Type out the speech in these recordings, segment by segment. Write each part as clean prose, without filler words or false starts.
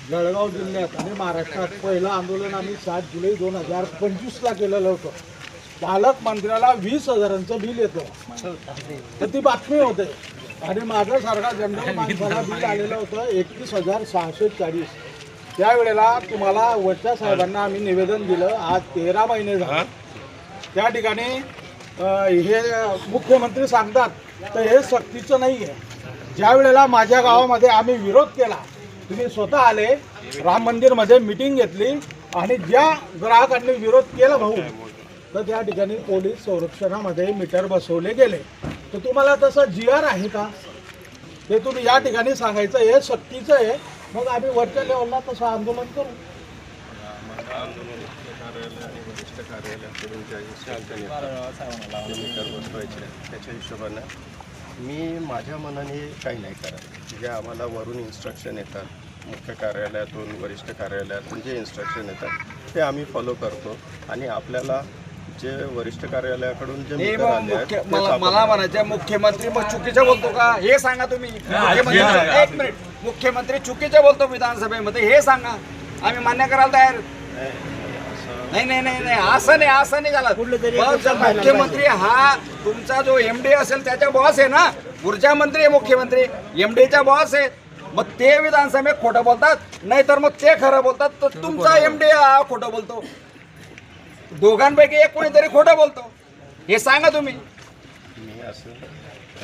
जळगाव जिल्ह्यात आणि महाराष्ट्रात पहिलं आंदोलन आम्ही 7 जुलै 2025ला केलेलं होतं. पालकमंत्र्याला 20,000चं बिल येतं, तर ती बातमी होते. आणि माझं सारखा जनरल माणसाला बिल आलेलं होतं 31,640. त्यावेळेला तुम्हाला वरच्या साहेबांना आम्ही निवेदन दिलं. आज 13 महिने झाले. त्या ठिकाणी हे मुख्यमंत्री सांगतात तर हे सक्तीचं नाही आहे. ज्या वेळेला माझ्या गावामध्ये आम्ही विरोध केला, तुम्ही स्वतः आले, राम मंदिरमध्ये मीटिंग घेतली आणि ज्या ग्राहकांनी विरोध केला भाऊ, तर त्या ठिकाणी पोलीस संरक्षणामध्ये मीटर बसवले गेले. तर तुम्हाला तसं GR आहे का ते तुम्ही या ठिकाणी सांगायचं हे सक्तीचं आहे. मग आम्ही वरच्या लेवलला तसं आंदोलन करू. त्याच्या हिशोबानं मी माझ्या मनाने काही नाही करत. जे आम्हाला वरून इन्स्ट्रक्शन येतात, मुख्य कार्यालयातून वरिष्ठ कार्यालयातून जे इन्स्ट्रक्शन येतात ते आम्ही फॉलो करतो. आणि आपल्याला जे वरिष्ठ कार्यालयाकडून जे मीटर आले आहेत मला म्हणायचं मुख्यमंत्री मग चुकीचं बोलतो का हे सांगा तुम्ही. एक मिनिट, मुख्यमंत्री चुकीचं बोलतो विधानसभेमध्ये हे सांगा, आम्ही मान्य करायला तयार. नाही नाही नाही नाही असं नाही झालं. मुख्यमंत्री हा तुमचा जो MD असेल त्याचा बॉस आहे ना. ऊर्जा मंत्री मुख्यमंत्री MDचा बॉस आहे. मग ते विधानसभेत खोटं बोलतात, नाही तर मग ते खरं बोलतात. तर तुमचा MD हा खोटं बोलतो, दोघांपैकी एक कोणीतरी खोटं बोलतो हे सांगा तुम्ही.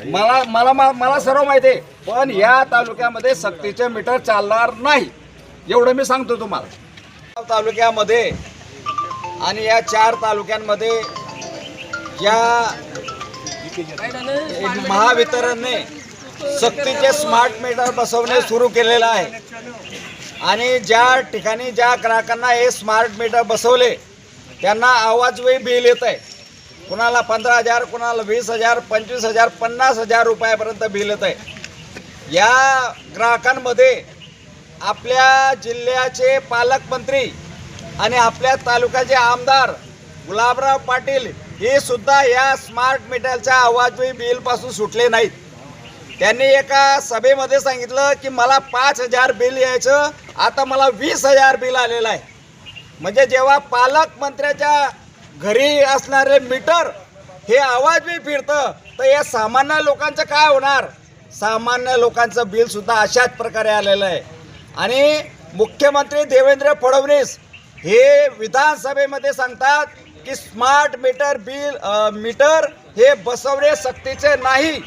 मला सर्व माहिती आहे, पण या तालुक्यामध्ये सक्तीचे मीटर चालणार नाही एवढं मी सांगतो तुम्हाला. तालुक्यामध्ये आणि या 4 तालुक्यांमध्ये या महावितरणने सक्तीचे स्मार्ट मीटर बसवणे सुरू केलेलं आहे. आणि ज्या ठिकाणी ज्या ग्राहकांना हे स्मार्ट मीटर बसवले त्यांना आवाजवी बिल येत आहे. कुणाला 15,000, कुणाला 20,000, 25,000, 50,000 रुपयापर्यंत बिल येत आहे. या ग्राहकांमध्ये आपल्या जिल्ह्याचे पालकमंत्री आणि आपल्या तालुक्याचे आमदार गुलाबराव पाटील हे सुद्धा या स्मार्ट मीटरच्या आवाजवी बिलपासून सुटले नाहीत. त्यांनी एका सभेमध्ये सांगितलं की मला 5,000 बिल यायचं, आता मला 20,000 बिल आलेलं आहे. म्हणजे जेव्हा पालकमंत्र्याच्या घरी असणारे मीटर हे आवाजवी फिरतं तर या सामान्य लोकांचं काय होणार. सामान्य लोकांचं बिलसुद्धा अशाच प्रकारे आलेलं आहे. आणि मुख्यमंत्री देवेंद्र फडणवीस हे विधानसभेमध्ये सांगतात की स्मार्ट मीटर हे बसवणे सक्तीचे नाही.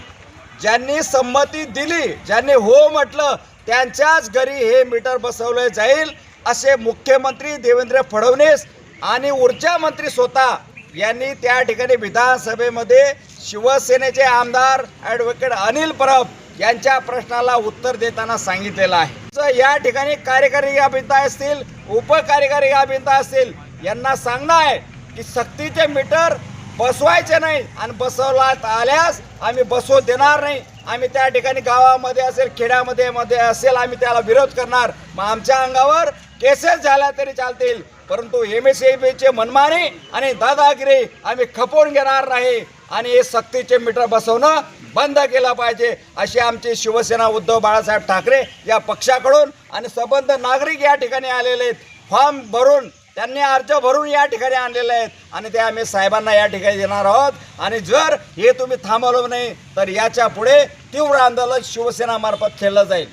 ज्यांनी संमती दिली, ज्यांनी हो म्हटलं त्यांच्याच घरी हे मीटर बसवले जाईल असे मुख्यमंत्री देवेंद्र फडणवीस आणि ऊर्जा मंत्री स्वतः यांनी त्या ठिकाणी विधानसभेमध्ये शिवसेनेचे आमदार ॲडव्होकेट अनिल परब यांच्या प्रश्नाला उत्तर देताना सांगितलेलं आहे. या ठिकाणी कार्यकारी अभियंता असतील, उपकार्यकारी अभियंता असतील, यांना सांगणं आहे की सक्तीचे मीटर बसवायचे नाही आणि बसवण्यात आल्यास आम्ही बसवू देणार नाही. आम्ही त्या ठिकाणी गावामध्ये असेल, खेड्यामध्ये असेल, आम्ही त्याला विरोध करणार. मग आमच्या अंगावर केसेस झाल्या तरी चालतील, परंतु MSEBचे मनमानी आणि दादागिरी आम्ही खपवून घेणार नाही. आणि हे सक्तीचे मीटर बसवणं बंद केलं पाहिजे अशी आमची शिवसेना उद्धव बाळासाहेब ठाकरे या पक्षाकडून आणि संबंध नागरिक या ठिकाणी आलेले आहेत. फॉर्म भरून त्यांनी अर्ज भरून या ठिकाणी आणलेले आहेत आणि ते आम्ही साहेबांना या ठिकाणी देणार आहोत. आणि जर हे तुम्ही थांबवलं नाही तर याच्या पुढे तीव्र आंदोलन शिवसेना मार्फत केलं जाईल.